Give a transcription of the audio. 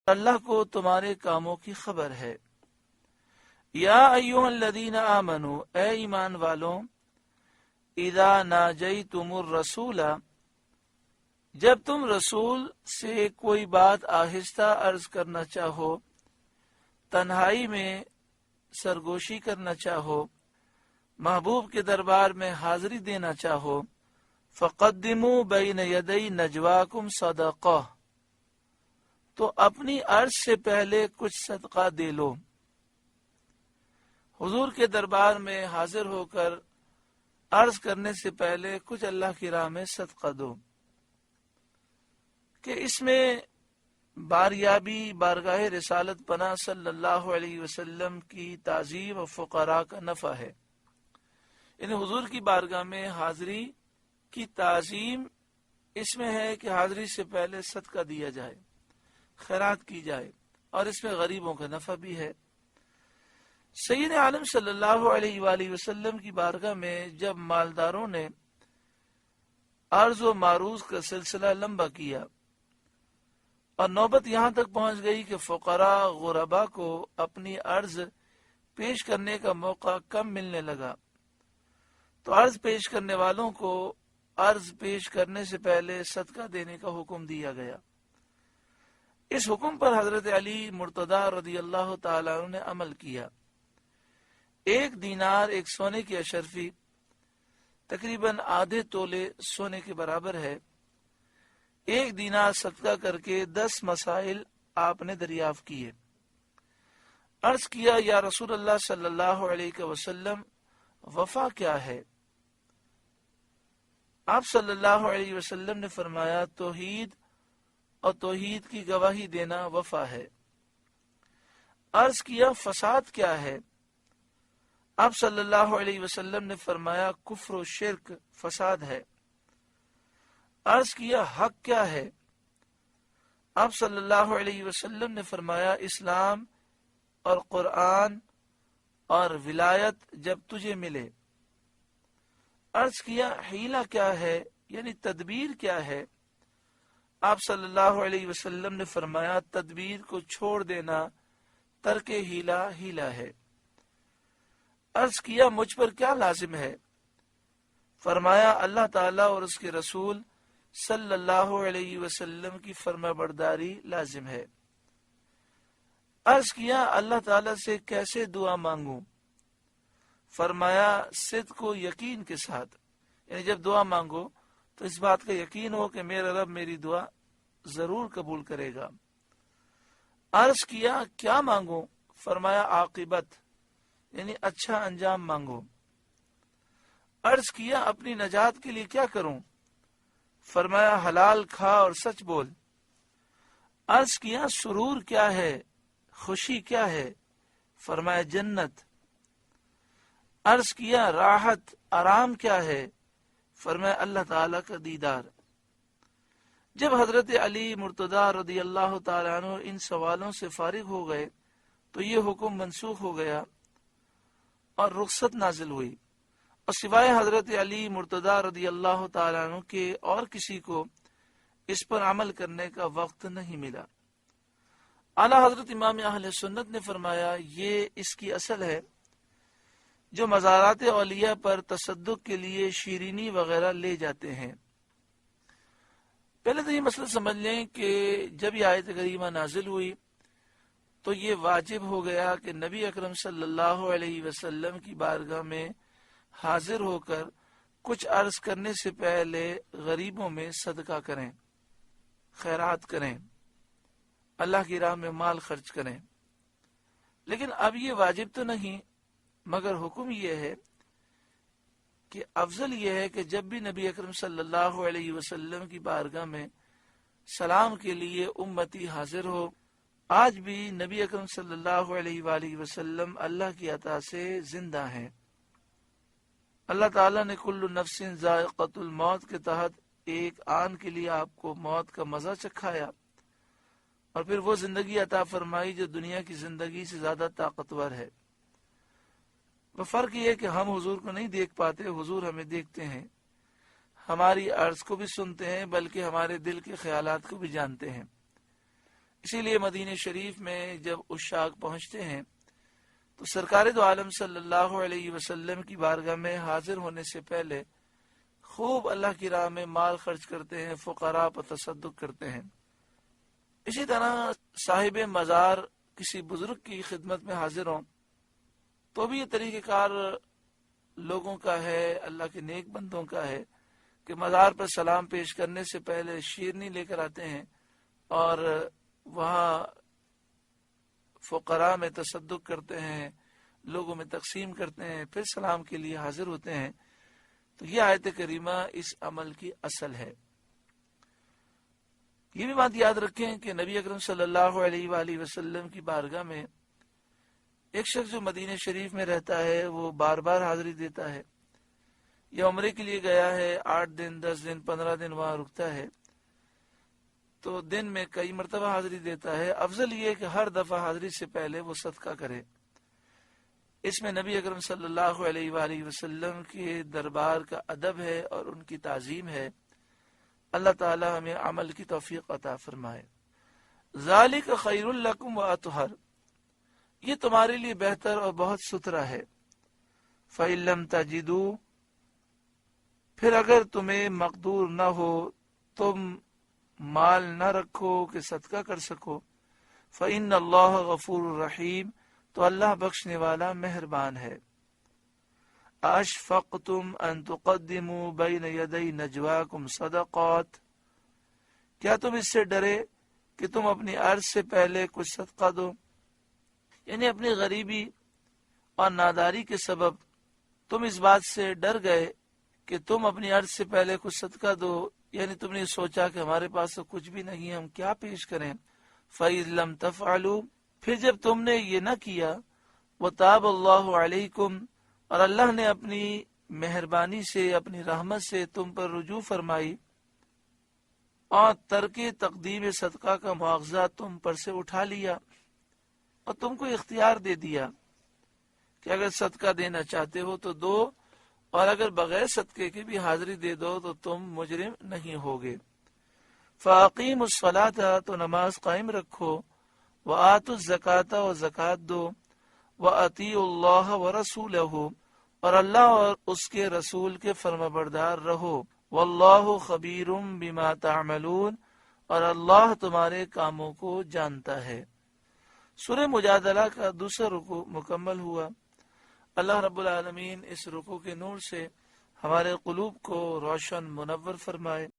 اللہ کو تمہارے کاموں کی خبر ہے۔ یا ایھا الذین آمنوا، اے ایمان والوں، اذا ناجیتم الرسول، جب تم رسول سے کوئی بات آہستہ عرض کرنا چاہو، تنہائی میں سرگوشی کرنا چاہو، محبوب کے دربار میں حاضری دینا چاہو، فقدموا بین یدی نجواکم صدقہ، تو اپنی عرض سے پہلے کچھ صدقہ دے لو۔ حضور کے دربار میں حاضر ہو کر عرض کرنے سے پہلے کچھ اللہ کی راہ میں صدقہ دو، کہ اس میں باریابی بارگاہ رسالت پناہ صلی اللہ علیہ وسلم کی تعظیم و فقراء کا نفع ہے۔ یعنی حضور کی بارگاہ میں حاضری کی تعظیم اس میں ہے کہ حاضری سے پہلے صدقہ دیا جائے، خیرات کی جائے، اور اس میں غریبوں کا نفع بھی ہے۔ سید عالم صلی اللہ علیہ وآلہ وسلم کی بارگاہ میں جب مالداروں نے عرض و معروض کا سلسلہ لمبا کیا اور نوبت یہاں تک پہنچ گئی کہ فقراء غرباء کو اپنی عرض پیش کرنے کا موقع کم ملنے لگا، تو عرض پیش کرنے والوں کو عرض پیش کرنے سے پہلے صدقہ دینے کا حکم دیا گیا۔ اس حکم پر حضرت علی مرتضی رضی اللہ تعالیٰ عنہ نے عمل کیا۔ 1 دینار 1 سونے کی اشرفی تقریباً آدھے تولے سونے کے برابر ہے۔ 1 دینار صدقہ کر کے 10 مسائل آپ نے دریافت کیے۔ عرض کیا، یا رسول اللہ صلی اللہ علیہ وسلم، وفا کیا ہے؟ آپ صلی اللہ علیہ وسلم نے فرمایا، توحید اور توحید کی گواہی دینا وفا ہے۔ عرض کیا، فساد کیا ہے؟ آپ صلی اللہ علیہ وسلم نے فرمایا، کفر و شرک فساد ہے۔ عرض کیا، حق کیا ہے؟ آپ صلی اللہ علیہ وسلم نے فرمایا، اسلام اور قرآن اور ولایت جب تجھے ملے۔ عرض کیا، حیلہ کیا ہے، یعنی تدبیر کیا ہے؟ آپ صلی اللہ علیہ وسلم نے فرمایا، تدبیر کو چھوڑ دینا ترک ہیلہ ہے۔ عرض کیا، مجھ پر کیا لازم ہے؟ فرمایا، اللہ تعالیٰ اور اس کے رسول صلی اللہ علیہ وسلم کی فرما برداری لازم ہے۔ عرض کیا، اللہ تعالیٰ سے کیسے دعا مانگوں؟ فرمایا، صدق و یقین کے ساتھ، یعنی جب دعا مانگو تو اس بات کا یقین ہو کہ میرا رب میری دعا ضرور قبول کرے گا۔ عرض کیا، کیا مانگوں؟ فرمایا، عاقبت، یعنی اچھا انجام مانگو۔ عرض کیا، اپنی نجات کے لیے کیا کروں؟ فرمایا، حلال کھا اور سچ بول۔ عرض کیا، سرور کیا ہے، خوشی کیا ہے؟ فرمایا، جنت۔ عرض کیا، راحت آرام کیا ہے؟ فرمایا، اللہ تعالیٰ کا دیدار۔ جب حضرت علی مرتضی رضی اللہ تعالیٰ عنہ ان سوالوں سے فارغ ہو گئے تو یہ حکم منسوخ ہو گیا اور رخصت نازل ہوئی، اور سوائے حضرت علی مرتضی رضی اللہ تعالیٰ عنہ کے اور کسی کو اس پر عمل کرنے کا وقت نہیں ملا۔ اعلیٰ حضرت امام اہل سنت نے فرمایا، یہ اس کی اصل ہے۔ جو مزارات اولیاء پر تصدق کے لیے شیرینی وغیرہ لے جاتے ہیں، پہلے تو یہ مسئلہ سمجھ لیں کہ جب یہ آیت کریمہ نازل ہوئی تو یہ واجب ہو گیا کہ نبی اکرم صلی اللہ علیہ وسلم کی بارگاہ میں حاضر ہو کر کچھ عرض کرنے سے پہلے غریبوں میں صدقہ کریں، خیرات کریں، اللہ کی راہ میں مال خرچ کریں۔ لیکن اب یہ واجب تو نہیں، مگر حکم یہ ہے کہ افضل یہ ہے کہ جب بھی نبی اکرم صلی اللہ علیہ وسلم کی بارگاہ میں سلام کے لیے امتی حاضر ہو۔ آج بھی نبی اکرم صلی اللہ علیہ وآلہ وسلم اللہ کی عطا سے زندہ ہیں۔ اللہ تعالیٰ نے کل نفس ذائقۃ الموت کے تحت ایک آن کے لیے آپ کو موت کا مزہ چکھایا اور پھر وہ زندگی عطا فرمائی جو دنیا کی زندگی سے زیادہ طاقتور ہے۔ وہ فرق یہ ہے کہ ہم حضور کو نہیں دیکھ پاتے، حضور ہمیں دیکھتے ہیں، ہماری عرض کو بھی سنتے ہیں، بلکہ ہمارے دل کے خیالات کو بھی جانتے ہیں۔ اسی لیے مدینہ شریف میں جب عشاق پہنچتے ہیں تو سرکار دو عالم صلی اللہ علیہ وسلم کی بارگاہ میں حاضر ہونے سے پہلے خوب اللہ کی راہ میں مال خرچ کرتے ہیں، فقراء پر تصدق کرتے ہیں۔ اسی طرح صاحب مزار کسی بزرگ کی خدمت میں حاضر ہوں تو بھی یہ طریقہ کار لوگوں کا ہے، اللہ کے نیک بندوں کا ہے کہ مزار پر سلام پیش کرنے سے پہلے شیرنی لے کر آتے ہیں اور وہاں فقراء میں تصدق کرتے ہیں، لوگوں میں تقسیم کرتے ہیں، پھر سلام کے لیے حاضر ہوتے ہیں۔ تو یہ آیت کریمہ اس عمل کی اصل ہے۔ یہ بھی بات یاد رکھیں کہ نبی اکرم صلی اللہ علیہ وآلہ وسلم کی بارگاہ میں ایک شخص جو مدینہ شریف میں رہتا ہے وہ بار بار حاضری دیتا ہے، یا عمرے کے لیے گیا ہے 8 دن 10 دن 15 دن وہاں رکتا ہے تو دن میں کئی مرتبہ حاضری دیتا ہے۔ افضل یہ کہ ہر دفعہ حاضری سے پہلے وہ صدقہ کرے۔ اس میں نبی اکرم صلی اللہ علیہ وآلہ وسلم کے دربار کا ادب ہے اور ان کی تعظیم ہے۔ اللہ تعالی ہمیں عمل کی توفیق عطا فرمائے۔ ذالک خیر لکم واطہر، یہ تمہارے لیے بہتر اور بہت ستھرا ہے۔ فإن لم تجدوا، پھر اگر تمہیں مقدور نہ ہو، تم مال نہ رکھو کہ صدقہ کر سکو، فإن اللہ غفور رحیم، تو اللہ بخشنے والا مہربان ہے۔ اشفقتم ان تقدموا بین یدی نجواکم صدقات، کیا تم اس سے ڈرے کہ تم اپنی عرض سے پہلے کچھ صدقہ دو؟ یعنی اپنی غریبی اور ناداری کے سبب تم اس بات سے ڈر گئے کہ تم اپنی عرض سے پہلے کچھ صدقہ دو، یعنی تم نے سوچا کہ ہمارے پاس تو کچھ بھی نہیں ہے، ہم کیا پیش کریں۔ فَإِذْ لَمْ تَفْعَلُوا، پھر جب تم نے یہ نہ کیا، وَتَابَ اللَّهُ عَلَيْكُمْ، اور اللہ نے اپنی مہربانی سے اپنی رحمت سے تم پر رجوع فرمائی اور ترک تقدیم صدقہ کا مواخذہ تم پر سے اٹھا لیا اور تم کو اختیار دے دیا کہ اگر صدقہ دینا چاہتے ہو تو دو، اور اگر بغیر صدقے کے بھی حاضری دے دو تو تم مجرم نہیں ہوگے۔ فَأَقِيمُوا الصَّلَاةَ، تو نماز قائم رکھو، وَآتُوا الزَّكَاةَ، اور زکوٰۃ دو، وَأَطِيعُوا اللَّهَ وَرَسُولَهُ، اور اللہ اور اس کے رسول کے فرمانبردار رہو، وَاللَّهُ خَبِيرٌ بِمَا تَعْمَلُونَ، اور اللہ تمہارے کاموں کو جانتا ہے۔ سورہ مجادلہ کا دوسرا رکوع مکمل ہوا۔ اللہ رب العالمین اس رکوع کے نور سے ہمارے قلوب کو روشن منور فرمائے۔